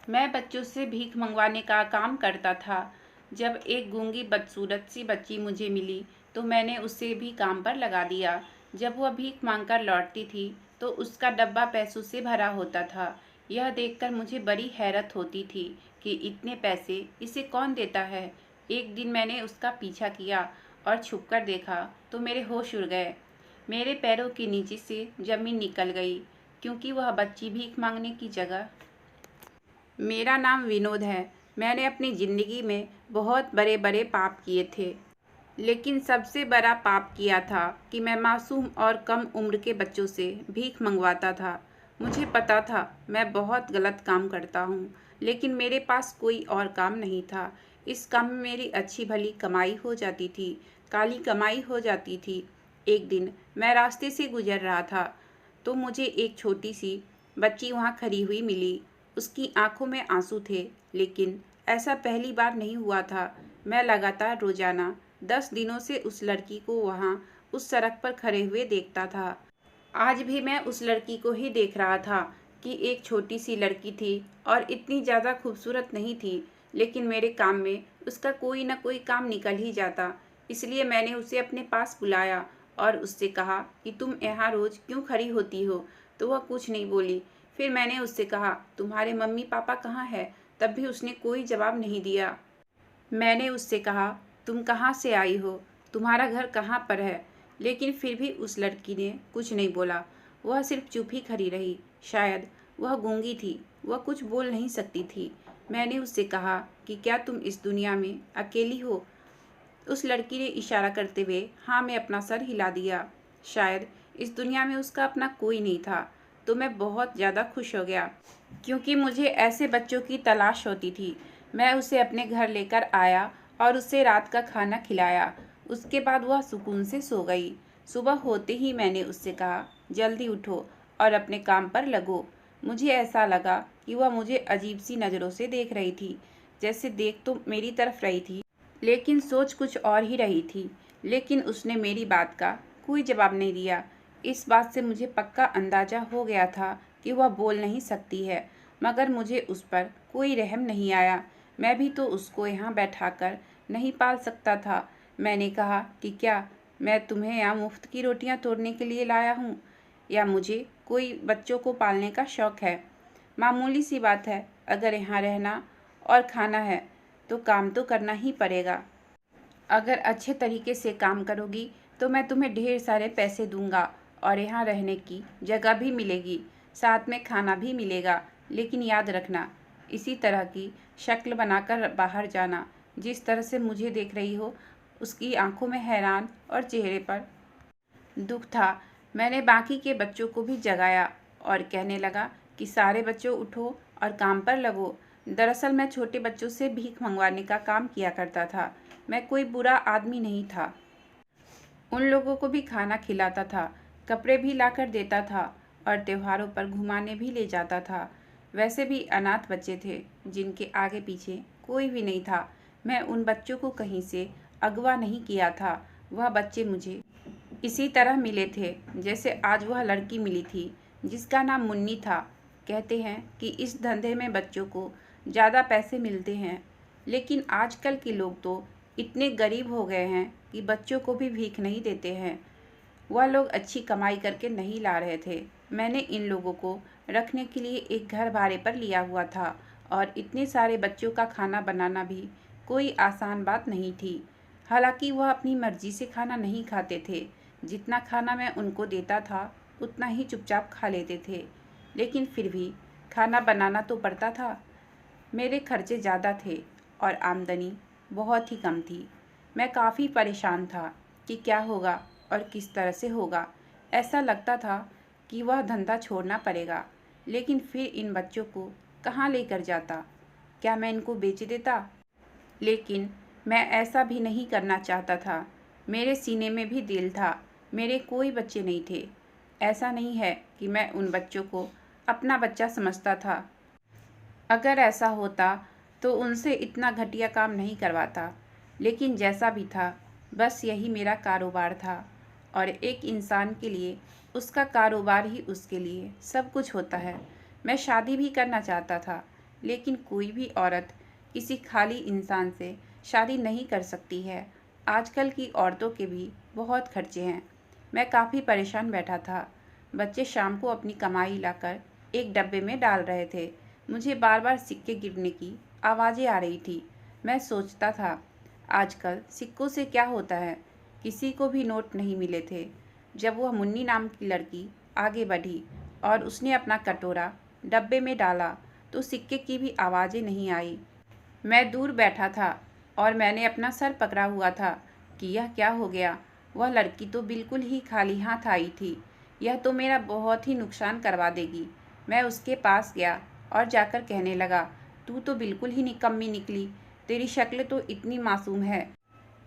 मैं बच्चों से भीख मंगवाने का काम करता था। जब एक गूंगी बदसूरत सी बच्ची मुझे मिली तो मैंने उसे भी काम पर लगा दिया। जब वह भीख मांगकर लौटती थी तो उसका डब्बा पैसों से भरा होता था। यह देखकर मुझे बड़ी हैरत होती थी कि इतने पैसे इसे कौन देता है। एक दिन मैंने उसका पीछा किया और छुपकर देखा तो मेरे होश उड़ गए। मेरे पैरों के नीचे से जमीन निकल गई, क्योंकि वह बच्ची भीख मांगने की जगह। मेरा नाम विनोद है। मैंने अपनी ज़िंदगी में बहुत बड़े बड़े पाप किए थे, लेकिन सबसे बड़ा पाप किया था कि मैं मासूम और कम उम्र के बच्चों से भीख मंगवाता था। मुझे पता था मैं बहुत गलत काम करता हूँ, लेकिन मेरे पास कोई और काम नहीं था। इस काम में मेरी अच्छी भली कमाई हो जाती थी, काली कमाई हो जाती थी। एक दिन मैं रास्ते से गुजर रहा था तो मुझे एक छोटी सी बच्ची वहाँ खड़ी हुई मिली। उसकी आंखों में आंसू थे, लेकिन ऐसा पहली बार नहीं हुआ था। मैं लगातार रोजाना 10 दिनों से उस लड़की को वहाँ उस सड़क पर खड़े हुए देखता था। आज भी मैं उस लड़की को ही देख रहा था कि एक छोटी सी लड़की थी और इतनी ज़्यादा खूबसूरत नहीं थी, लेकिन मेरे काम में उसका कोई ना कोई काम निकल ही जाता। इसलिए मैंने उसे अपने पास बुलाया और उससे कहा कि तुम यहाँ रोज़ क्यों खड़ी होती हो। तो वह कुछ नहीं बोली। फिर मैंने उससे कहा, तुम्हारे मम्मी पापा कहाँ हैं? तब भी उसने कोई जवाब नहीं दिया। मैंने उससे कहा, तुम कहाँ से आई हो? तुम्हारा घर कहाँ पर है? लेकिन फिर भी उस लड़की ने कुछ नहीं बोला। वह सिर्फ चुप ही खड़ी रही। शायद वह गूंगी थी, वह कुछ बोल नहीं सकती थी। मैंने उससे कहा कि क्या तुम इस दुनिया में अकेली हो? उस लड़की ने इशारा करते हुए हाँ में अपना सर हिला दिया। शायद इस दुनिया में उसका अपना कोई नहीं था। तो मैं बहुत ज़्यादा खुश हो गया, क्योंकि मुझे ऐसे बच्चों की तलाश होती थी। मैं उसे अपने घर लेकर आया और उसे रात का खाना खिलाया। उसके बाद वह सुकून से सो गई। सुबह होते ही मैंने उससे कहा, जल्दी उठो और अपने काम पर लगो। मुझे ऐसा लगा कि वह मुझे अजीब सी नज़रों से देख रही थी, जैसे देख तो मेरी तरफ रही थी, लेकिन सोच कुछ और ही रही थी। लेकिन उसने मेरी बात का कोई जवाब नहीं दिया। इस बात से मुझे पक्का अंदाज़ा हो गया था कि वह बोल नहीं सकती है, मगर मुझे उस पर कोई रहम नहीं आया। मैं भी तो उसको यहाँ बैठाकर नहीं पाल सकता था। मैंने कहा कि क्या मैं तुम्हें यहाँ मुफ्त की रोटियाँ तोड़ने के लिए लाया हूँ, या मुझे कोई बच्चों को पालने का शौक़ है? मामूली सी बात है। अगर यहाँ रहना और खाना है तो काम तो करना ही पड़ेगा। अगर अच्छे तरीके से काम करोगी तो मैं तुम्हें ढेर सारे पैसे दूंगा और यहाँ रहने की जगह भी मिलेगी, साथ में खाना भी मिलेगा। लेकिन याद रखना, इसी तरह की शक्ल बनाकर बाहर जाना। जिस तरह से मुझे देख रही हो, उसकी आंखों में हैरान और चेहरे पर दुख था। मैंने बाकी के बच्चों को भी जगाया और कहने लगा कि सारे बच्चों उठो और काम पर लगो। दरअसल मैं छोटे बच्चों से भीख मंगवाने का काम किया करता था। मैं कोई बुरा आदमी नहीं था। उन लोगों को भी खाना खिलाता था, कपड़े भी लाकर देता था और त्योहारों पर घुमाने भी ले जाता था। वैसे भी अनाथ बच्चे थे जिनके आगे पीछे कोई भी नहीं था। मैं उन बच्चों को कहीं से अगवा नहीं किया था। वह बच्चे मुझे इसी तरह मिले थे जैसे आज वह लड़की मिली थी, जिसका नाम मुन्नी था। कहते हैं कि इस धंधे में बच्चों को ज़्यादा पैसे मिलते हैं, लेकिन आजकल के लोग तो इतने गरीब हो गए हैं कि बच्चों को भी भीख नहीं देते हैं। वह लोग अच्छी कमाई करके नहीं ला रहे थे। मैंने इन लोगों को रखने के लिए एक घर भाड़े पर लिया हुआ था, और इतने सारे बच्चों का खाना बनाना भी कोई आसान बात नहीं थी। हालांकि वह अपनी मर्जी से खाना नहीं खाते थे। जितना खाना मैं उनको देता था उतना ही चुपचाप खा लेते थे, लेकिन फिर भी खाना बनाना तो पड़ता था। मेरे खर्चे ज़्यादा थे और आमदनी बहुत ही कम थी। मैं काफ़ी परेशान था कि क्या होगा और किस तरह से होगा। ऐसा लगता था कि वह धंधा छोड़ना पड़ेगा, लेकिन फिर इन बच्चों को कहाँ लेकर जाता? क्या मैं इनको बेच देता? लेकिन मैं ऐसा भी नहीं करना चाहता था। मेरे सीने में भी दिल था। मेरे कोई बच्चे नहीं थे। ऐसा नहीं है कि मैं उन बच्चों को अपना बच्चा समझता था। अगर ऐसा होता तो उनसे इतना घटिया काम नहीं करवाता। लेकिन जैसा भी था, बस यही मेरा कारोबार था, और एक इंसान के लिए उसका कारोबार ही उसके लिए सब कुछ होता है। मैं शादी भी करना चाहता था, लेकिन कोई भी औरत किसी खाली इंसान से शादी नहीं कर सकती है। आजकल की औरतों के भी बहुत खर्चे हैं। मैं काफ़ी परेशान बैठा था। बच्चे शाम को अपनी कमाई लाकर एक डब्बे में डाल रहे थे। मुझे बार बार सिक्के गिरने की आवाज़ें आ रही थी। मैं सोचता था, आजकल सिक्कों से क्या होता है। किसी को भी नोट नहीं मिले थे। जब वह मुन्नी नाम की लड़की आगे बढ़ी और उसने अपना कटोरा डब्बे में डाला तो सिक्के की भी आवाज़ें नहीं आई। मैं दूर बैठा था और मैंने अपना सर पकड़ा हुआ था कि यह क्या हो गया। वह लड़की तो बिल्कुल ही खाली हाथ आई थी। यह तो मेरा बहुत ही नुकसान करवा देगी। मैं उसके पास गया और जाकर कहने लगा, तू तो बिल्कुल ही निकम्मी निकली। तेरी शक्ल तो इतनी मासूम है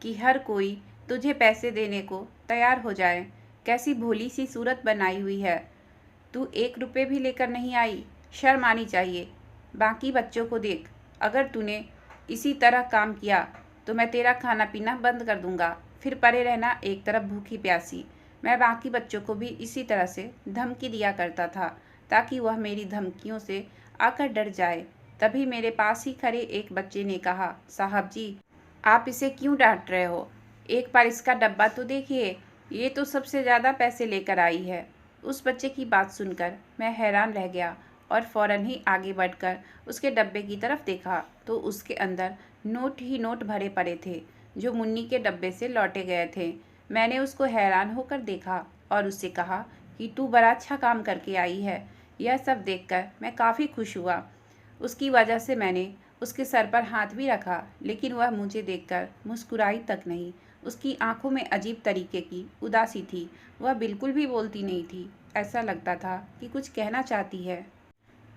कि हर कोई तुझे पैसे देने को तैयार हो जाए। कैसी भोली सी सूरत बनाई हुई है। तू 1 रुपये भी लेकर नहीं आई। शर्म आनी चाहिए। बाकी बच्चों को देख, अगर तूने इसी तरह काम किया तो मैं तेरा खाना पीना बंद कर दूंगा। फिर पड़े रहना एक तरफ भूखी प्यासी। मैं बाकी बच्चों को भी इसी तरह से धमकी दिया करता था ताकि वह मेरी धमकियों से आकर डर जाए। तभी मेरे पास ही खड़े एक बच्चे ने कहा, साहब जी, आप इसे क्यों डांट रहे हो? एक बार इसका डब्बा तो देखिए, ये तो सबसे ज़्यादा पैसे लेकर आई है। उस बच्चे की बात सुनकर मैं हैरान रह गया और फ़ौरन ही आगे बढ़कर उसके डब्बे की तरफ देखा तो उसके अंदर नोट ही नोट भरे पड़े थे जो मुन्नी के डब्बे से लौटे गए थे। मैंने उसको हैरान होकर देखा और उससे कहा कि तू बड़ा अच्छा काम करके आई है। यह सब देखकर मैं काफ़ी खुश हुआ। उसकी वजह से मैंने उसके सर पर हाथ भी रखा, लेकिन वह मुझे देखकर मुस्कुराई तक नहीं। उसकी आंखों में अजीब तरीके की उदासी थी। वह बिल्कुल भी बोलती नहीं थी। ऐसा लगता था कि कुछ कहना चाहती है।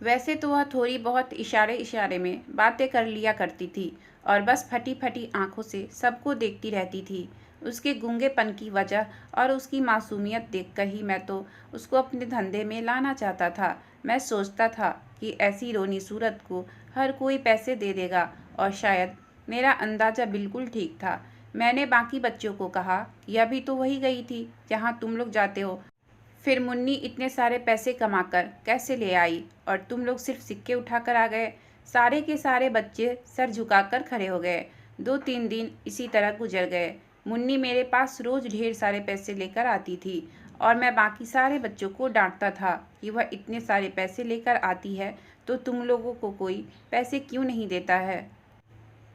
वैसे तो वह थोड़ी बहुत इशारे इशारे में बातें कर लिया करती थी और बस फटी फटी आंखों से सबको देखती रहती थी। उसके गूंगेपन की वजह और उसकी मासूमियत देखकर ही मैं तो उसको अपने धंधे में लाना चाहता था। मैं सोचता था कि ऐसी रोनी सूरत को हर कोई पैसे दे देगा और शायद मेरा अंदाज़ा बिल्कुल ठीक था। मैंने बाकी बच्चों को कहा, यह भी तो वही गई थी जहाँ तुम लोग जाते हो। फिर मुन्नी इतने सारे पैसे कमाकर कैसे ले आई और तुम लोग सिर्फ सिक्के उठाकर आ गए। सारे के सारे बच्चे सर झुकाकर खड़े हो गए। 2-3 दिन इसी तरह गुजर गए। मुन्नी मेरे पास रोज़ ढेर सारे पैसे लेकर आती थी और मैं बाकी सारे बच्चों को डांटता था कि वह इतने सारे पैसे लेकर आती है तो तुम लोगों को कोई पैसे क्यों नहीं देता है।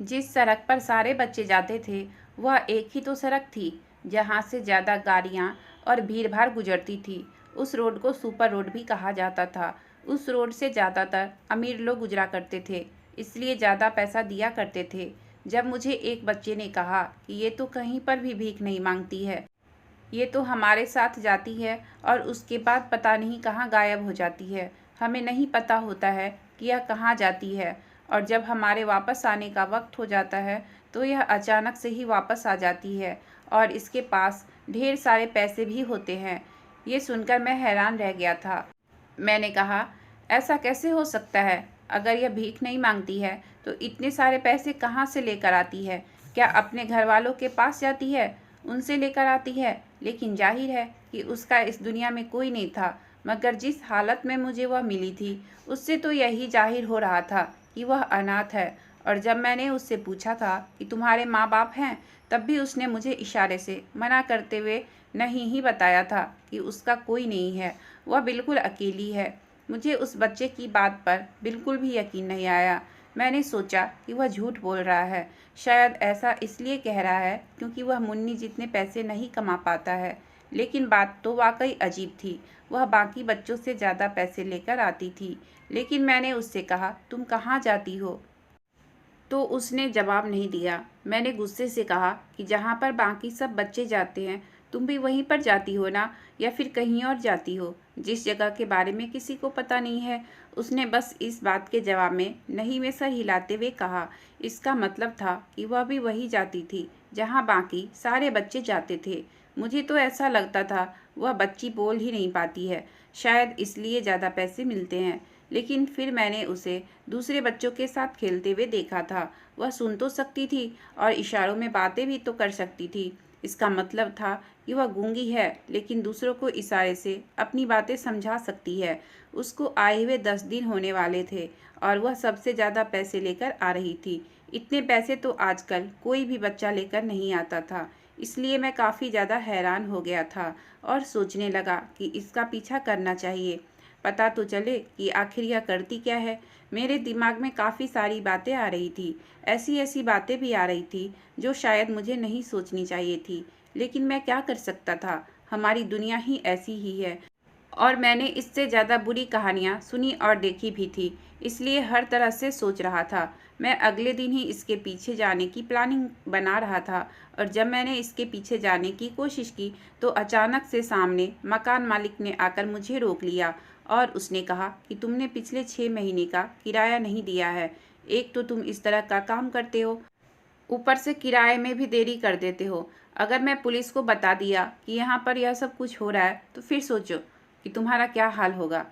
जिस सड़क पर सारे बच्चे जाते थे वह एक ही तो सड़क थी जहाँ से ज़्यादा गाड़ियाँ और भीड़ भाड़ गुजरती थी। उस रोड को सुपर रोड भी कहा जाता था। उस रोड से ज़्यादातर अमीर लोग गुजरा करते थे, इसलिए ज़्यादा पैसा दिया करते थे। जब मुझे एक बच्चे ने कहा कि ये तो कहीं पर भी भीख नहीं मांगती है, ये तो हमारे साथ जाती है और उसके बाद पता नहीं कहाँ गायब हो जाती है। हमें नहीं पता होता है कि यह कहाँ जाती है और जब हमारे वापस आने का वक्त हो जाता है तो यह अचानक से ही वापस आ जाती है और इसके पास ढेर सारे पैसे भी होते हैं। ये सुनकर मैं हैरान रह गया था। मैंने कहा, ऐसा कैसे हो सकता है? अगर यह भीख नहीं मांगती है तो इतने सारे पैसे कहाँ से लेकर आती है? क्या अपने घर वालों के पास जाती है, उनसे लेकर आती है? लेकिन जाहिर है कि उसका इस दुनिया में कोई नहीं था। मगर जिस हालत में मुझे वह मिली थी उससे तो यही जाहिर हो रहा था कि वह अनाथ है। और जब मैंने उससे पूछा था कि तुम्हारे माँ बाप हैं, तब भी उसने मुझे इशारे से मना करते हुए नहीं ही बताया था कि उसका कोई नहीं है, वह बिल्कुल अकेली है। मुझे उस बच्चे की बात पर बिल्कुल भी यकीन नहीं आया। मैंने सोचा कि वह झूठ बोल रहा है। शायद ऐसा इसलिए कह रहा है क्योंकि वह मुन्नी जितने पैसे नहीं कमा पाता है। लेकिन बात तो वाकई अजीब थी। वह बाकी बच्चों से ज़्यादा पैसे लेकर आती थी। लेकिन मैंने उससे कहा, तुम कहाँ जाती हो? तो उसने जवाब नहीं दिया। मैंने गुस्से से कहा कि जहाँ पर बाकी सब बच्चे जाते हैं तुम भी वहीं पर जाती हो ना, या फिर कहीं और जाती हो जिस जगह के बारे में किसी को पता नहीं है। उसने बस इस बात के जवाब में नहीं में सर हिलाते हुए कहा। इसका मतलब था कि वह भी वही जाती थी जहाँ बाकी सारे बच्चे जाते थे। मुझे तो ऐसा लगता था वह बच्ची बोल ही नहीं पाती है, शायद इसलिए ज़्यादा पैसे मिलते हैं। लेकिन फिर मैंने उसे दूसरे बच्चों के साथ खेलते हुए देखा था। वह सुन तो सकती थी और इशारों में बातें भी तो कर सकती थी। इसका मतलब था कि वह गूंगी है, लेकिन दूसरों को इशारे से अपनी बातें समझा सकती है। उसको आए हुए 10 दिन होने वाले थे और वह सबसे ज़्यादा पैसे लेकर आ रही थी। इतने पैसे तो आजकल कोई भी बच्चा लेकर नहीं आता था। इसलिए मैं काफ़ी ज़्यादा हैरान हो गया था और सोचने लगा कि इसका पीछा करना चाहिए, पता तो चले कि आखिर यह करती क्या है। मेरे दिमाग में काफ़ी सारी बातें आ रही थी, ऐसी ऐसी बातें भी आ रही थी जो शायद मुझे नहीं सोचनी चाहिए थी, लेकिन मैं क्या कर सकता था। हमारी दुनिया ही ऐसी ही है और मैंने इससे ज़्यादा बुरी कहानियाँ सुनी और देखी भी थी, इसलिए हर तरह से सोच रहा था। मैं अगले दिन ही इसके पीछे जाने की प्लानिंग बना रहा था और जब मैंने इसके पीछे जाने की कोशिश की तो अचानक से सामने मकान मालिक ने आकर मुझे रोक लिया और उसने कहा कि तुमने पिछले 6 महीने का किराया नहीं दिया है। एक तो तुम इस तरह का काम करते हो, ऊपर से किराए में भी देरी कर देते हो। अगर मैं पुलिस को बता दिया कि यहाँ पर यह सब कुछ हो रहा है तो फिर सोचो कि तुम्हारा क्या हाल होगा।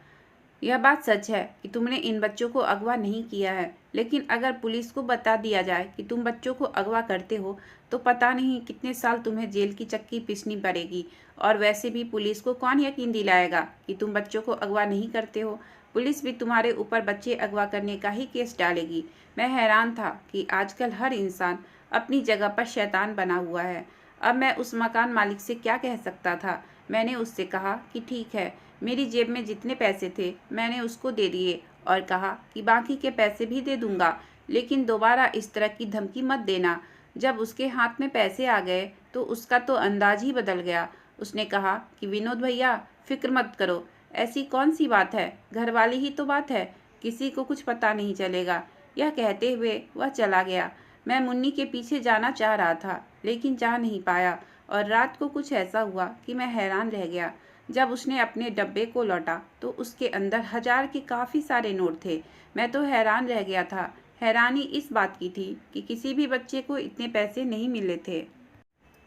यह बात सच है कि तुमने इन बच्चों को अगवा नहीं किया है, लेकिन अगर पुलिस को बता दिया जाए कि तुम बच्चों को अगवा करते हो तो पता नहीं कितने साल तुम्हें जेल की चक्की पीसनी पड़ेगी। और वैसे भी पुलिस को कौन यकीन दिलाएगा कि तुम बच्चों को अगवा नहीं करते हो। पुलिस भी तुम्हारे ऊपर बच्चे अगवा करने का ही केस डालेगी। मैं हैरान था कि आजकल हर इंसान अपनी जगह पर शैतान बना हुआ है। अब मैं उस मकान मालिक से क्या कह सकता था। मैंने उससे कहा कि ठीक है, मेरी जेब में जितने पैसे थे मैंने उसको दे दिए और कहा कि बाकी के पैसे भी दे दूंगा, लेकिन दोबारा इस तरह की धमकी मत देना। जब उसके हाथ में पैसे आ गए तो उसका तो अंदाज ही बदल गया। उसने कहा कि विनोद भैया, फिक्र मत करो, ऐसी कौन सी बात है, घर वाली ही तो बात है, किसी को कुछ पता नहीं चलेगा। यह कहते हुए वह चला गया। मैं मुन्नी के पीछे जाना चाह रहा था, लेकिन जा नहीं पाया और रात को कुछ ऐसा हुआ कि मैं हैरान रह गया। जब उसने अपने डब्बे को लौटा तो उसके अंदर 1000 के काफ़ी सारे नोट थे। मैं तो हैरान रह गया था। हैरानी इस बात की थी कि किसी भी बच्चे को इतने पैसे नहीं मिले थे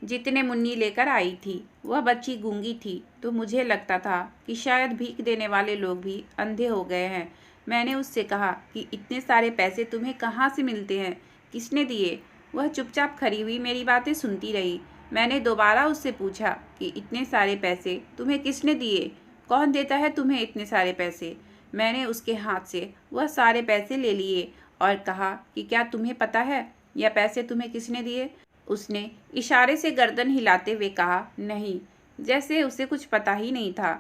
जितने मुन्नी लेकर आई थी। वह बच्ची गूंगी थी तो मुझे लगता था कि शायद भीख देने वाले लोग भी अंधे हो गए हैं। मैंने उससे कहा कि इतने सारे पैसे तुम्हें कहाँ से मिलते हैं, किसने दिए। वह चुपचाप खड़ी हुई मेरी बातें सुनती रही। मैंने दोबारा उससे पूछा कि इतने सारे पैसे तुम्हें किसने दिए, कौन देता है तुम्हें इतने सारे पैसे। मैंने उसके हाथ से वह सारे पैसे ले लिए और कहा कि क्या तुम्हें पता है यह पैसे तुम्हें किसने दिए। उसने इशारे से गर्दन हिलाते हुए कहा, नहीं, जैसे उसे कुछ पता ही नहीं था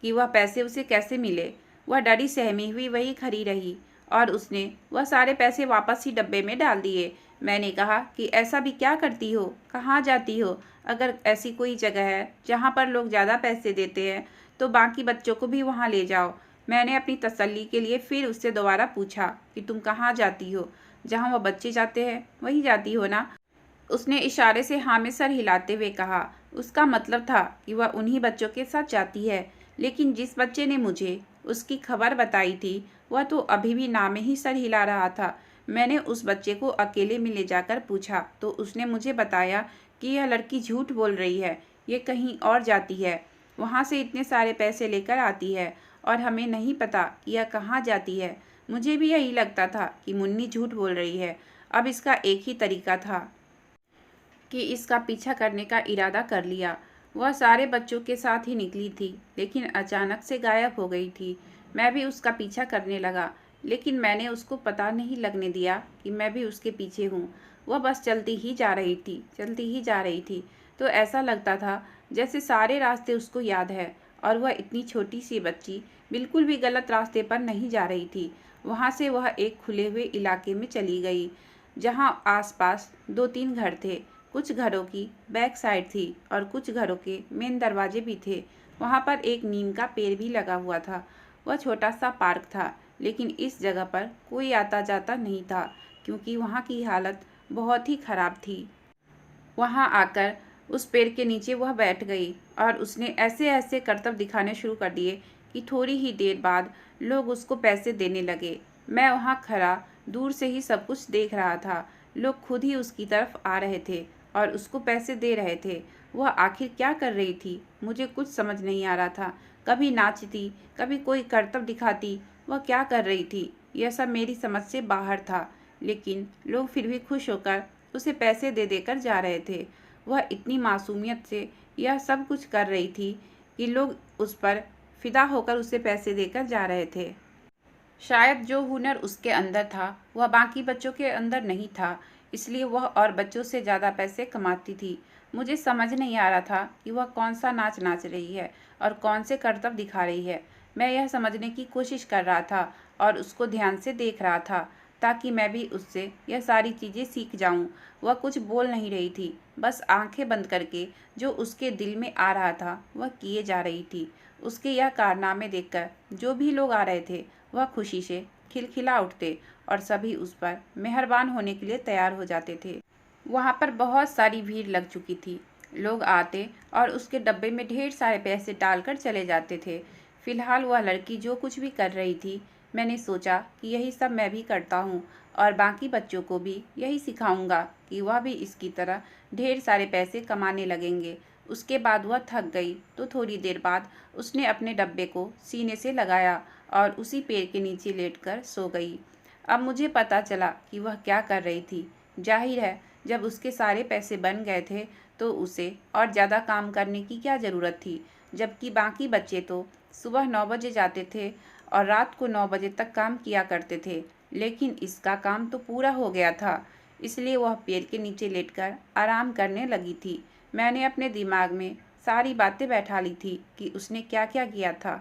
कि वह पैसे उसे कैसे मिले। वह डरी सहमी हुई वहीं खड़ी रही और उसने वह सारे पैसे वापस ही डब्बे में डाल दिए। मैंने कहा कि ऐसा भी क्या करती हो, कहाँ जाती हो। अगर ऐसी कोई जगह है जहाँ पर लोग ज़्यादा पैसे देते हैं तो बाकी बच्चों को भी वहाँ ले जाओ। मैंने अपनी तसल्ली के लिए फिर उससे दोबारा पूछा कि तुम कहाँ जाती हो, जहाँ वह बच्चे जाते हैं वहीं जाती हो ना। उसने इशारे से हाँ में सर हिलाते हुए कहा। उसका मतलब था कि वह उन्हीं बच्चों के साथ जाती है, लेकिन जिस बच्चे ने मुझे उसकी खबर बताई थी वह तो अभी भी ना में ही सर हिला रहा था। मैंने उस बच्चे को अकेले में ले जाकर पूछा तो उसने मुझे बताया कि यह लड़की झूठ बोल रही है, ये कहीं और जाती है, वहाँ से इतने सारे पैसे लेकर आती है और हमें नहीं पता कि यह कहाँ जाती है। मुझे भी यही लगता था कि मुन्नी झूठ बोल रही है। अब इसका एक ही तरीका था कि इसका पीछा करने का इरादा कर लिया। वह सारे बच्चों के साथ ही निकली थी, लेकिन अचानक से गायब हो गई थी। मैं भी उसका पीछा करने लगा, लेकिन मैंने उसको पता नहीं लगने दिया कि मैं भी उसके पीछे हूँ। वह बस चलती ही जा रही थी, चलती ही जा रही थी। तो ऐसा लगता था जैसे सारे रास्ते उसको याद है और वह इतनी छोटी सी बच्ची बिल्कुल भी गलत रास्ते पर नहीं जा रही थी। वहाँ से वह एक खुले हुए इलाके में चली गई, जहाँ आसपास 2-3 घर थे। कुछ घरों की बैक साइड थी और कुछ घरों के मेन दरवाजे भी थे। वहाँ पर एक नीम का पेड़ भी लगा हुआ था। वह छोटा सा पार्क था, लेकिन इस जगह पर कोई आता जाता नहीं था क्योंकि वहाँ की हालत बहुत ही खराब थी। वहाँ आकर उस पेड़ के नीचे वह बैठ गई और उसने ऐसे ऐसे करतब दिखाने शुरू कर दिए कि थोड़ी ही देर बाद लोग उसको पैसे देने लगे। मैं वहाँ खड़ा दूर से ही सब कुछ देख रहा था। लोग खुद ही उसकी तरफ आ रहे थे और उसको पैसे दे रहे थे। वह आखिर क्या कर रही थी, मुझे कुछ समझ नहीं आ रहा था। कभी नाचती, कभी कोई करतब दिखाती, वह क्या कर रही थी यह सब मेरी समझ से बाहर था। लेकिन लोग फिर भी खुश होकर उसे पैसे दे देकर जा रहे थे। वह इतनी मासूमियत से यह सब कुछ कर रही थी कि लोग उस पर फिदा होकर उसे पैसे देकर जा रहे थे। शायद जो हुनर उसके अंदर था वह बाकी बच्चों के अंदर नहीं था, इसलिए वह और बच्चों से ज़्यादा पैसे कमाती थी। मुझे समझ नहीं आ रहा था कि वह कौन सा नाच नाच रही है और कौन से करतब दिखा रही है। मैं यह समझने की कोशिश कर रहा था और उसको ध्यान से देख रहा था ताकि मैं भी उससे यह सारी चीज़ें सीख जाऊं। वह कुछ बोल नहीं रही थी, बस आंखें बंद करके जो उसके दिल में आ रहा था वह किए जा रही थी। उसके यह कारनामे देखकर जो भी लोग आ रहे थे वह खुशी से खिलखिला उठते और सभी उस पर मेहरबान होने के लिए तैयार हो जाते थे। वहाँ पर बहुत सारी भीड़ लग चुकी थी। लोग आते और उसके डब्बे में ढेर सारे पैसे डालकर चले जाते थे। फिलहाल वह लड़की जो कुछ भी कर रही थी, मैंने सोचा कि यही सब मैं भी करता हूँ और बाकी बच्चों को भी यही सिखाऊंगा कि वह भी इसकी तरह ढेर सारे पैसे कमाने लगेंगे। उसके बाद वह थक गई तो थोड़ी देर बाद उसने अपने डब्बे को सीने से लगाया और उसी पेड़ के नीचे लेटकर सो गई। अब मुझे पता चला कि वह क्या कर रही थी। जाहिर है, जब उसके सारे पैसे बन गए थे तो उसे और ज़्यादा काम करने की क्या ज़रूरत थी, जबकि बाकी बच्चे तो सुबह 9 बजे जाते थे और रात को 9 बजे तक काम किया करते थे। लेकिन इसका काम तो पूरा हो गया था, इसलिए वह पेड़ के नीचे लेटकर आराम करने लगी थी। मैंने अपने दिमाग में सारी बातें बैठा ली थी कि उसने क्या क्या किया था,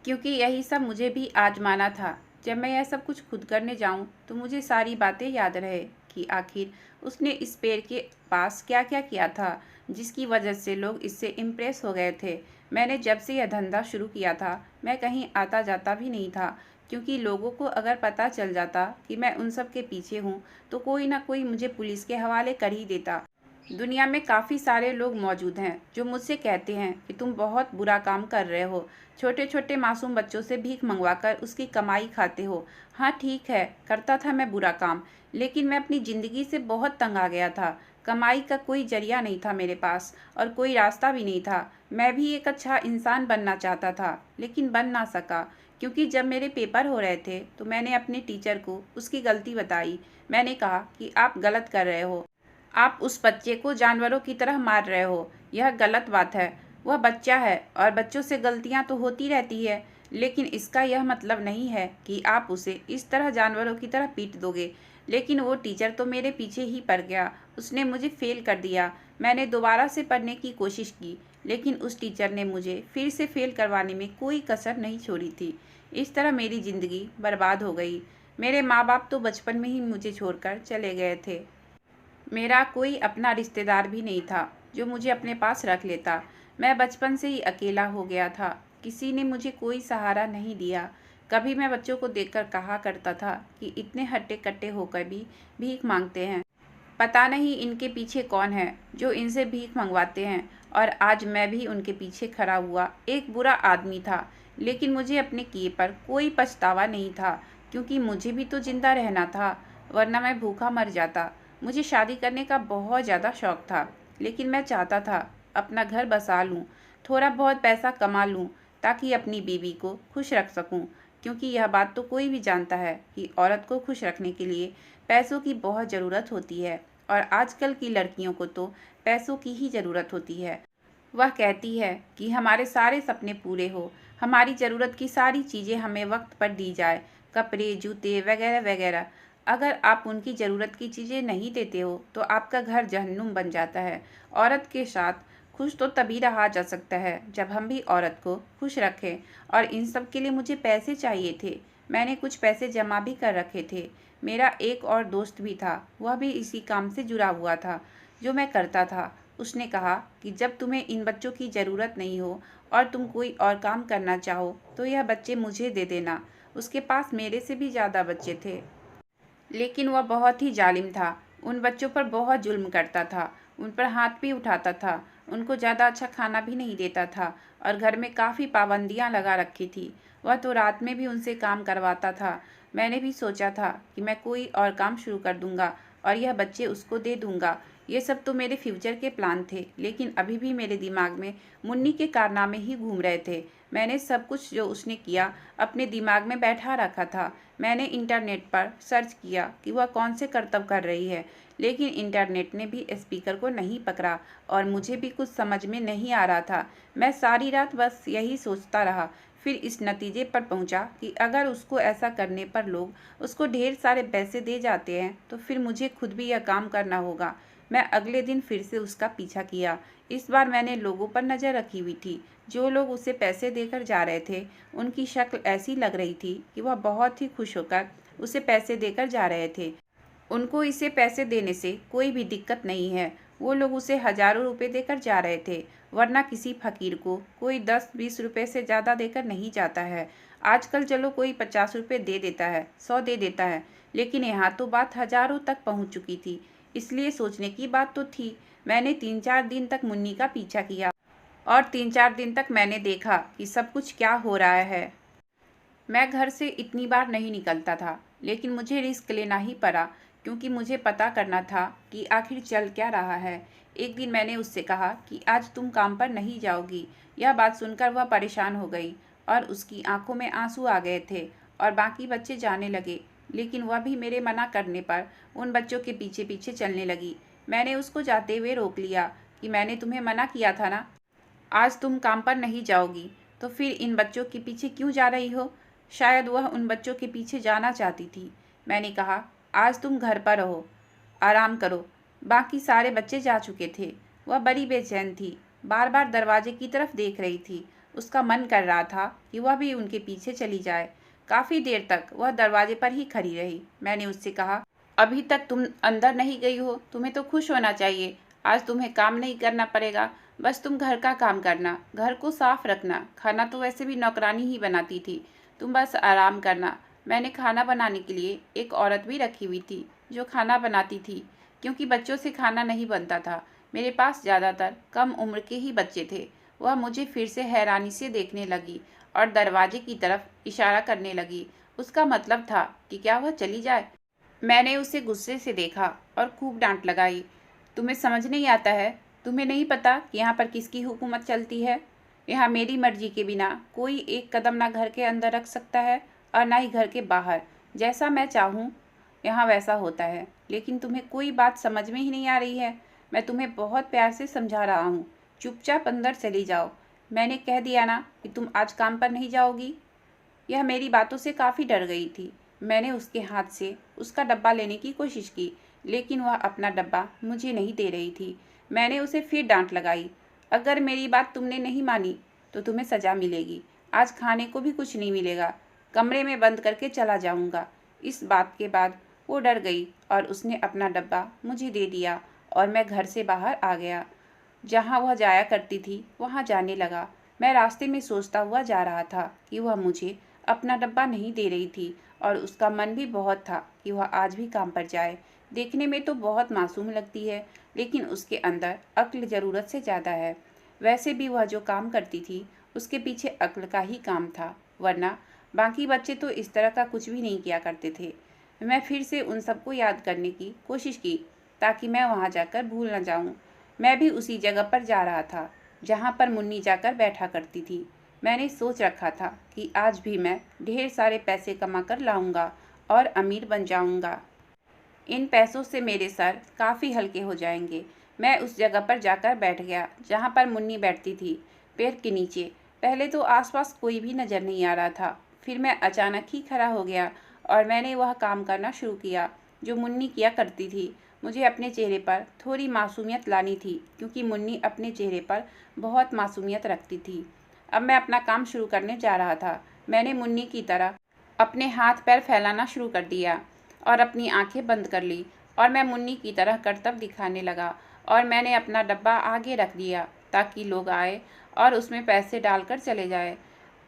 क्योंकि यही सब मुझे भी आजमाना था। जब मैं यह सब कुछ खुद करने जाऊं तो मुझे सारी बातें याद रहे कि आखिर उसने इस पेड़ के पास क्या क्या किया था जिसकी वजह से लोग इससे इम्प्रेस हो गए थे। मैंने जब से यह धंधा शुरू किया था मैं कहीं आता जाता भी नहीं था, क्योंकि लोगों को अगर पता चल जाता कि मैं उन सब के पीछे हूँ तो कोई ना कोई मुझे पुलिस के हवाले कर ही देता। दुनिया में काफ़ी सारे लोग मौजूद हैं जो मुझसे कहते हैं कि तुम बहुत बुरा काम कर रहे हो, छोटे छोटे मासूम बच्चों से भीख मंगवाकर उसकी कमाई खाते हो। हाँ ठीक है, करता था मैं बुरा काम, लेकिन मैं अपनी ज़िंदगी से बहुत तंग आ गया था। कमाई का कोई जरिया नहीं था मेरे पास और कोई रास्ता भी नहीं था। मैं भी एक अच्छा इंसान बनना चाहता था लेकिन बन ना सका, क्योंकि जब मेरे पेपर हो रहे थे तो मैंने अपने टीचर को उसकी गलती बताई। मैंने कहा कि आप गलत कर रहे हो, आप उस बच्चे को जानवरों की तरह मार रहे हो, यह गलत बात है। वह बच्चा है और बच्चों से गलतियां तो होती रहती है, लेकिन इसका यह मतलब नहीं है कि आप उसे इस तरह जानवरों की तरह पीट दोगे। लेकिन वो टीचर तो मेरे पीछे ही पड़ गया, उसने मुझे फेल कर दिया। मैंने दोबारा से पढ़ने की कोशिश की, लेकिन उस टीचर ने मुझे फिर से फेल करवाने में कोई कसर नहीं छोड़ी थी। इस तरह मेरी ज़िंदगी बर्बाद हो गई। मेरे माँ बाप तो बचपन में ही मुझे छोड़कर चले गए थे। मेरा कोई अपना रिश्तेदार भी नहीं था जो मुझे अपने पास रख लेता। मैं बचपन से ही अकेला हो गया था, किसी ने मुझे कोई सहारा नहीं दिया। कभी मैं बच्चों को देखकर कहा करता था कि इतने हट्टे कट्टे होकर भी भीख मांगते हैं, पता नहीं इनके पीछे कौन है जो इनसे भीख मंगवाते हैं। और आज मैं भी उनके पीछे खड़ा हुआ एक बुरा आदमी था, लेकिन मुझे अपने किए पर कोई पछतावा नहीं था, क्योंकि मुझे भी तो जिंदा रहना था, वरना मैं भूखा मर जाता। मुझे शादी करने का बहुत ज़्यादा शौक था, लेकिन मैं चाहता था अपना घर बसा लूँ, थोड़ा बहुत पैसा कमा लूँ ताकि अपनी बीवी को खुश रख सकूँ, क्योंकि यह बात तो कोई भी जानता है कि औरत को खुश रखने के लिए पैसों की बहुत ज़रूरत होती है और आजकल की लड़कियों को तो पैसों की ही ज़रूरत होती है। वह कहती है कि हमारे सारे सपने पूरे हो, हमारी ज़रूरत की सारी चीज़ें हमें वक्त पर दी जाए, कपड़े जूते वगैरह वगैरह। अगर आप उनकी ज़रूरत की चीज़ें नहीं देते हो तो आपका घर जहन्नुम बन जाता है। औरत के साथ खुश तो तभी रहा जा सकता है जब हम भी औरत को खुश रखें, और इन सब के लिए मुझे पैसे चाहिए थे। मैंने कुछ पैसे जमा भी कर रखे थे। मेरा एक और दोस्त भी था, वह भी इसी काम से जुड़ा हुआ था जो मैं करता था। उसने कहा कि जब तुम्हें इन बच्चों की ज़रूरत नहीं हो और तुम कोई और काम करना चाहो तो यह बच्चे मुझे दे देना। उसके पास मेरे से भी ज़्यादा बच्चे थे, लेकिन वह बहुत ही जालिम था। उन बच्चों पर बहुत जुल्म करता था, उन पर हाथ भी उठाता था, उनको ज़्यादा अच्छा खाना भी नहीं देता था और घर में काफ़ी पाबंदियां लगा रखी थी। वह तो रात में भी उनसे काम करवाता था। मैंने भी सोचा था कि मैं कोई और काम शुरू कर दूंगा, और यह बच्चे उसको दे दूंगा। ये सब तो मेरे फ्यूचर के प्लान थे, लेकिन अभी भी मेरे दिमाग में मुन्नी के कारनामे ही घूम रहे थे। मैंने सब कुछ जो उसने किया अपने दिमाग में बैठा रखा था। मैंने इंटरनेट पर सर्च किया कि वह कौन से करतब कर रही है, लेकिन इंटरनेट ने भी स्पीकर को नहीं पकड़ा और मुझे भी कुछ समझ में नहीं आ रहा था। मैं सारी रात बस यही सोचता रहा, फिर इस नतीजे पर पहुंचा कि अगर उसको ऐसा करने पर लोग उसको ढेर सारे पैसे दे जाते हैं तो फिर मुझे खुद भी यह काम करना होगा। मैं अगले दिन फिर से उसका पीछा किया। इस बार मैंने लोगों पर नज़र रखी हुई थी। जो लोग उसे पैसे देकर जा रहे थे उनकी शक्ल ऐसी लग रही थी कि वह बहुत ही खुश होकर उसे पैसे देकर जा रहे थे। उनको इसे पैसे देने से कोई भी दिक्कत नहीं है। वो लोग उसे हजारों रुपए देकर जा रहे थे, वरना किसी फकीर को कोई 10-20 रुपए से ज़्यादा देकर नहीं जाता है। आजकल चलो कोई 50 रुपए दे देता है, 100 दे देता है, लेकिन यहाँ तो बात हजारों तक पहुँच चुकी थी। इसलिए सोचने की बात तो थी। मैंने 3-4 दिन तक मुन्नी का पीछा किया और 3-4 दिन तक मैंने देखा कि सब कुछ क्या हो रहा है। मैं घर से इतनी बार नहीं निकलता था, लेकिन मुझे रिस्क लेना ही पड़ा क्योंकि मुझे पता करना था कि आखिर चल क्या रहा है। एक दिन मैंने उससे कहा कि आज तुम काम पर नहीं जाओगी। यह बात सुनकर वह परेशान हो गई और उसकी आंखों में आंसू आ गए थे और बाकी बच्चे जाने लगे, लेकिन वह भी मेरे मना करने पर उन बच्चों के पीछे पीछे चलने लगी। मैंने उसको जाते हुए रोक लिया कि मैंने तुम्हें मना किया था ना, आज तुम काम पर नहीं जाओगी तो फिर इन बच्चों के पीछे क्यों जा रही हो। शायद वह उन बच्चों के पीछे जाना चाहती थी। मैंने कहा, आज तुम घर पर रहो, आराम करो। बाकी सारे बच्चे जा चुके थे। वह बड़ी बेचैन थी, बार बार दरवाजे की तरफ देख रही थी। उसका मन कर रहा था कि वह भी उनके पीछे चली जाए। काफ़ी देर तक वह दरवाजे पर ही खड़ी रही। मैंने उससे कहा, अभी तक तुम अंदर नहीं गई हो, तुम्हें तो खुश होना चाहिए। आज तुम्हें काम नहीं करना पड़ेगा, बस तुम घर का काम करना, घर को साफ रखना। खाना तो वैसे भी नौकरानी ही बनाती थी, तुम बस आराम करना। मैंने खाना बनाने के लिए एक औरत भी रखी हुई थी जो खाना बनाती थी, क्योंकि बच्चों से खाना नहीं बनता था। मेरे पास ज़्यादातर कम उम्र के ही बच्चे थे। वह मुझे फिर से हैरानी से देखने लगी और दरवाजे की तरफ इशारा करने लगी। उसका मतलब था कि क्या वह चली जाए। मैंने उसे गुस्से से देखा और खूब डांट लगाई। तुम्हें समझ नहीं आता है? तुम्हें नहीं पता कि यहाँ पर किसकी हुकूमत चलती है? यहाँ मेरी मर्जी के बिना कोई एक कदम ना घर के अंदर रख सकता है और ना ही घर के बाहर। जैसा मैं चाहूँ यहाँ वैसा होता है, लेकिन तुम्हें कोई बात समझ में ही नहीं आ रही है। मैं तुम्हें बहुत प्यार से समझा रहा हूँ, चुपचाप अंदर चली जाओ। मैंने कह दिया ना कि तुम आज काम पर नहीं जाओगी। यह मेरी बातों से काफ़ी डर गई थी। मैंने उसके हाथ से उसका डब्बा लेने की कोशिश की, लेकिन वह अपना डब्बा मुझे नहीं दे रही थी। मैंने उसे फिर डांट लगाई, अगर मेरी बात तुमने नहीं मानी तो तुम्हें सज़ा मिलेगी। आज खाने को भी कुछ नहीं मिलेगा, कमरे में बंद करके चला जाऊंगा। इस बात के बाद वो डर गई और उसने अपना डब्बा मुझे दे दिया और मैं घर से बाहर आ गया। जहाँ वह जाया करती थी वहाँ जाने लगा। मैं रास्ते में सोचता हुआ जा रहा था कि वह मुझे अपना डब्बा नहीं दे रही थी और उसका मन भी बहुत था कि वह आज भी काम पर जाए। देखने में तो बहुत मासूम लगती है, लेकिन उसके अंदर अक्ल ज़रूरत से ज़्यादा है। वैसे भी वह जो काम करती थी उसके पीछे अक्ल का ही काम था, वरना बाकी बच्चे तो इस तरह का कुछ भी नहीं किया करते थे। मैं फिर से उन सबको याद करने की कोशिश की ताकि मैं वहाँ जाकर भूल न जाऊँ। मैं भी उसी जगह पर जा रहा था जहाँ पर मुन्नी जाकर बैठा करती थी। मैंने सोच रखा था कि आज भी मैं ढेर सारे पैसे कमा कर लाऊंगा और अमीर बन जाऊंगा। इन पैसों से मेरे सर काफ़ी हल्के हो जाएंगे। मैं उस जगह पर जाकर बैठ गया जहाँ पर मुन्नी बैठती थी, पेड़ के नीचे। पहले तो आसपास कोई भी नज़र नहीं आ रहा था, फिर मैं अचानक ही खड़ा हो गया और मैंने वह काम करना शुरू किया जो मुन्नी किया करती थी। मुझे अपने चेहरे पर थोड़ी मासूमियत लानी थी, क्योंकि मुन्नी अपने चेहरे पर बहुत मासूमियत रखती थी। अब मैं अपना काम शुरू करने जा रहा था। मैंने मुन्नी की तरह अपने हाथ पैर फैलाना शुरू कर दिया और अपनी आंखें बंद कर ली और मैं मुन्नी की तरह करतब दिखाने लगा और मैंने अपना डब्बा आगे रख दिया ताकि लोग आए और उसमें पैसे डालकर चले जाए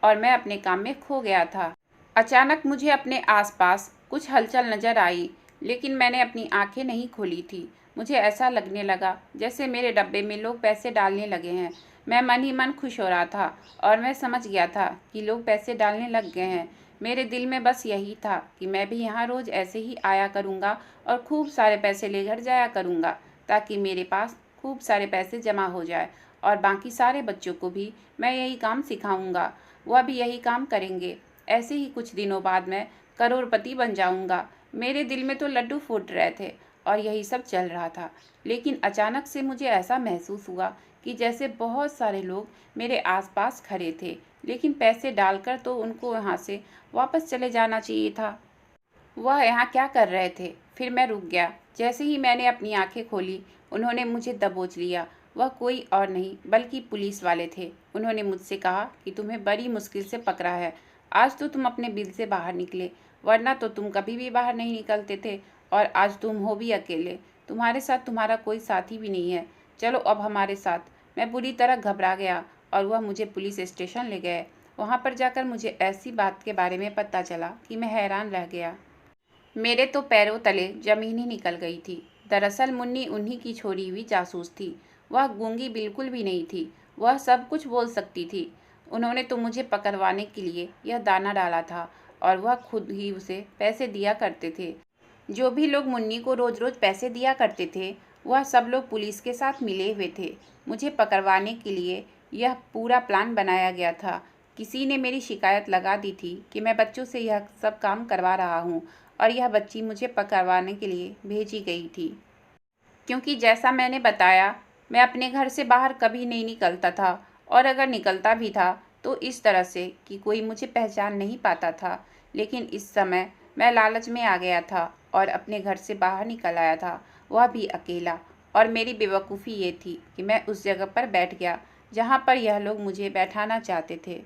और मैं अपने काम में खो गया था। अचानक मुझे अपने आसपास कुछ हलचल नज़र आई, लेकिन मैंने अपनी आंखें नहीं खोली थी। मुझे ऐसा लगने लगा जैसे मेरे डब्बे में लोग पैसे डालने लगे हैं। मैं मन ही मन खुश हो रहा था और मैं समझ गया था कि लोग पैसे डालने लग गए हैं। मेरे दिल में बस यही था कि मैं भी यहाँ रोज़ ऐसे ही आया करूँगा और खूब सारे पैसे लेकर जाया करूँगा, ताकि मेरे पास खूब सारे पैसे जमा हो जाए और बाकी सारे बच्चों को भी मैं यही काम सिखाऊँगा, वह भी यही काम करेंगे। ऐसे ही कुछ दिनों बाद मैं करोड़पति बन जाऊँगा। मेरे दिल में तो लड्डू फूट रहे थे और यही सब चल रहा था। लेकिन अचानक से मुझे ऐसा महसूस हुआ कि जैसे बहुत सारे लोग मेरे आसपास खड़े थे, लेकिन पैसे डालकर तो उनको यहाँ से वापस चले जाना चाहिए था। वह यहाँ क्या कर रहे थे? फिर मैं रुक गया। जैसे ही मैंने अपनी आंखें खोली, उन्होंने मुझे दबोच लिया। वह कोई और नहीं बल्कि पुलिस वाले थे। उन्होंने मुझसे कहा कि तुम्हें बड़ी मुश्किल से पकड़ा है। आज तो तुम अपने बिल से बाहर निकले, वरना तो तुम कभी भी बाहर नहीं निकलते थे, और आज तुम हो भी अकेले। तुम्हारे साथ तुम्हारा कोई साथी भी नहीं है। चलो अब हमारे साथ। मैं बुरी तरह घबरा गया और वह मुझे पुलिस स्टेशन ले गए। वहाँ पर जाकर मुझे ऐसी बात के बारे में पता चला कि मैं हैरान रह गया। मेरे तो पैरों तले जमीन ही निकल गई थी। दरअसल मुन्नी उन्हीं की छोड़ी हुई जासूस थी। वह गूंगी बिल्कुल भी नहीं थी। वह सब कुछ बोल सकती थी। उन्होंने तो मुझे पकड़वाने के लिए यह दाना डाला था और वह खुद ही उसे पैसे दिया करते थे। जो भी लोग मुन्नी को रोज़ रोज़ पैसे दिया करते थे, वह सब लोग पुलिस के साथ मिले हुए थे। मुझे पकड़वाने के लिए यह पूरा प्लान बनाया गया था। किसी ने मेरी शिकायत लगा दी थी कि मैं बच्चों से यह सब काम करवा रहा हूँ, और यह बच्ची मुझे पकड़वाने के लिए भेजी गई थी। क्योंकि जैसा मैंने बताया, मैं अपने घर से बाहर कभी नहीं निकलता था, और अगर निकलता भी था तो इस तरह से कि कोई मुझे पहचान नहीं पाता था। लेकिन इस समय मैं लालच में आ गया था और अपने घर से बाहर निकल आया था, वह भी अकेला। और मेरी बेवकूफ़ी ये थी कि मैं उस जगह पर बैठ गया जहाँ पर यह लोग मुझे बैठाना चाहते थे,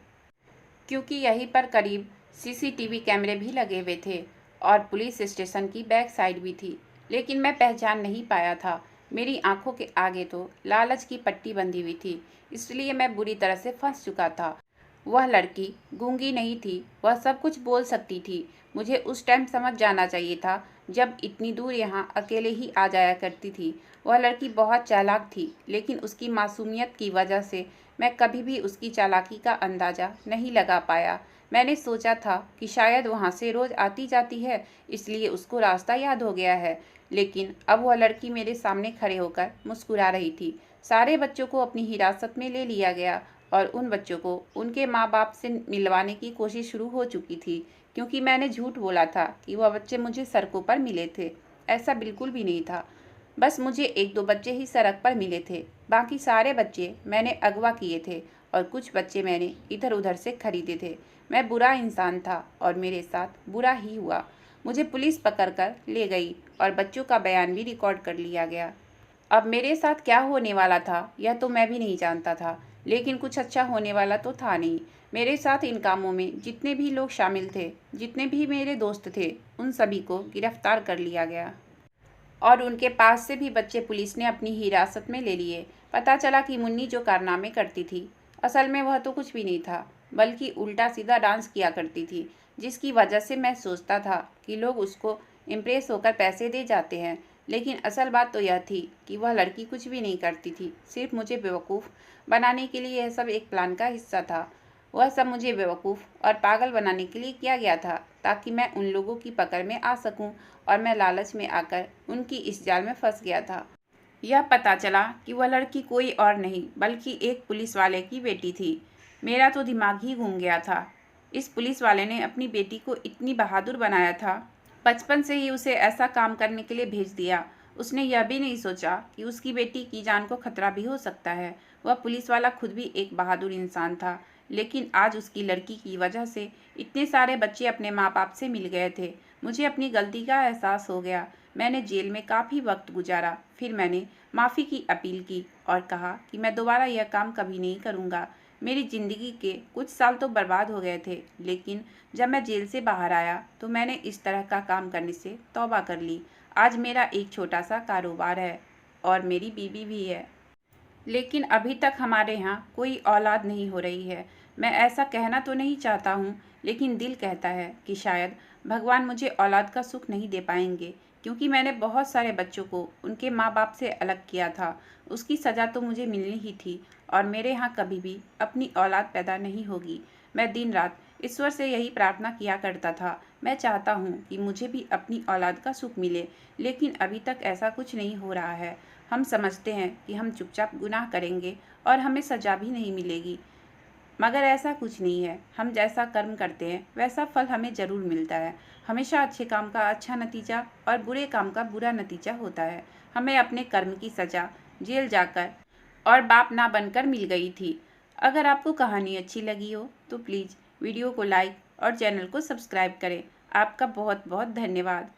क्योंकि यहीं पर करीब सीसीटीवी कैमरे भी लगे हुए थे और पुलिस स्टेशन की बैक साइड भी थी। लेकिन मैं पहचान नहीं पाया था। मेरी आंखों के आगे तो लालच की पट्टी बंधी हुई थी, इसलिए मैं बुरी तरह से फंस चुका था। वह लड़की गूंगी नहीं थी, वह सब कुछ बोल सकती थी। मुझे उस टाइम समझ जाना चाहिए था जब इतनी दूर यहाँ अकेले ही आ जाया करती थी। वह लड़की बहुत चालाक थी, लेकिन उसकी मासूमियत की वजह से मैं कभी भी उसकी चालाकी का अंदाज़ा नहीं लगा पाया। मैंने सोचा था कि शायद वहाँ से रोज़ आती जाती है, इसलिए उसको रास्ता याद हो गया है। लेकिन अब वह लड़की मेरे सामने खड़े होकर मुस्कुरा रही थी। सारे बच्चों को अपनी हिरासत में ले लिया गया और उन बच्चों को उनके माँ बाप से मिलवाने की कोशिश शुरू हो चुकी थी, क्योंकि मैंने झूठ बोला था कि वह बच्चे मुझे सड़कों पर मिले थे। ऐसा बिल्कुल भी नहीं था। बस मुझे एक दो बच्चे ही सड़क पर मिले थे। बाकी सारे बच्चे मैंने अगवा किए थे और कुछ बच्चे मैंने इधर उधर से खरीदे थे। मैं बुरा इंसान था और मेरे साथ बुरा ही हुआ। मुझे पुलिस पकड़कर ले गई और बच्चों का बयान भी रिकॉर्ड कर लिया गया। अब मेरे साथ क्या होने वाला था यह तो मैं भी नहीं जानता था, लेकिन कुछ अच्छा होने वाला तो था नहीं। मेरे साथ इन कामों में जितने भी लोग शामिल थे, जितने भी मेरे दोस्त थे, उन सभी को गिरफ्तार कर लिया गया और उनके पास से भी बच्चे पुलिस ने अपनी हिरासत में ले लिए। पता चला कि मुन्नी जो कारनामे करती थी, असल में वह तो कुछ भी नहीं था, बल्कि उल्टा सीधा डांस किया करती थी, जिसकी वजह से मैं सोचता था कि लोग उसको इम्प्रेस होकर पैसे दे जाते हैं। लेकिन असल बात तो यह थी कि वह लड़की कुछ भी नहीं करती थी, सिर्फ मुझे बेवकूफ़ बनाने के लिए। यह सब एक प्लान का हिस्सा था। वह सब मुझे बेवकूफ़ और पागल बनाने के लिए किया गया था, ताकि मैं उन लोगों की पकड़ में आ सकूं, और मैं लालच में आकर उनकी इस जाल में फंस गया था। यह पता चला कि वह लड़की कोई और नहीं बल्कि एक पुलिस वाले की बेटी थी। मेरा तो दिमाग ही घूम गया था। इस पुलिस वाले ने अपनी बेटी को इतनी बहादुर बनाया था, बचपन से ही उसे ऐसा काम करने के लिए भेज दिया। उसने यह भी नहीं सोचा कि उसकी बेटी की जान को खतरा भी हो सकता है। वह पुलिस वाला खुद भी एक बहादुर इंसान था, लेकिन आज उसकी लड़की की वजह से इतने सारे बच्चे अपने माँ बाप से मिल गए थे। मुझे अपनी गलती का एहसास हो गया। मैंने जेल में काफ़ी वक्त गुजारा। फिर मैंने माफ़ी की अपील की और कहा कि मैं दोबारा यह काम कभी नहीं करूँगा। मेरी ज़िंदगी के कुछ साल तो बर्बाद हो गए थे, लेकिन जब मैं जेल से बाहर आया तो मैंने इस तरह का काम करने से तौबा कर ली। आज मेरा एक छोटा सा कारोबार है और मेरी बीवी भी है, लेकिन अभी तक हमारे यहाँ कोई औलाद नहीं हो रही है। मैं ऐसा कहना तो नहीं चाहता हूँ, लेकिन दिल कहता है कि शायद भगवान मुझे औलाद का सुख नहीं दे पाएंगे, क्योंकि मैंने बहुत सारे बच्चों को उनके माँ बाप से अलग किया था। उसकी सज़ा तो मुझे मिलनी ही थी और मेरे यहाँ कभी भी अपनी औलाद पैदा नहीं होगी। मैं दिन रात ईश्वर से यही प्रार्थना किया करता था। मैं चाहता हूँ कि मुझे भी अपनी औलाद का सुख मिले, लेकिन अभी तक ऐसा कुछ नहीं हो रहा है। हम समझते हैं कि हम चुपचाप गुनाह करेंगे और हमें सजा भी नहीं मिलेगी, मगर ऐसा कुछ नहीं है। हम जैसा कर्म करते हैं वैसा फल हमें ज़रूर मिलता है। हमेशा अच्छे काम का अच्छा नतीजा और बुरे काम का बुरा नतीजा होता है। हमें अपने कर्म की सज़ा जेल जाकर और बाप ना बनकर मिल गई थी। अगर आपको कहानी अच्छी लगी हो तो प्लीज़ वीडियो को लाइक और चैनल को सब्सक्राइब करें। आपका बहुत बहुत धन्यवाद।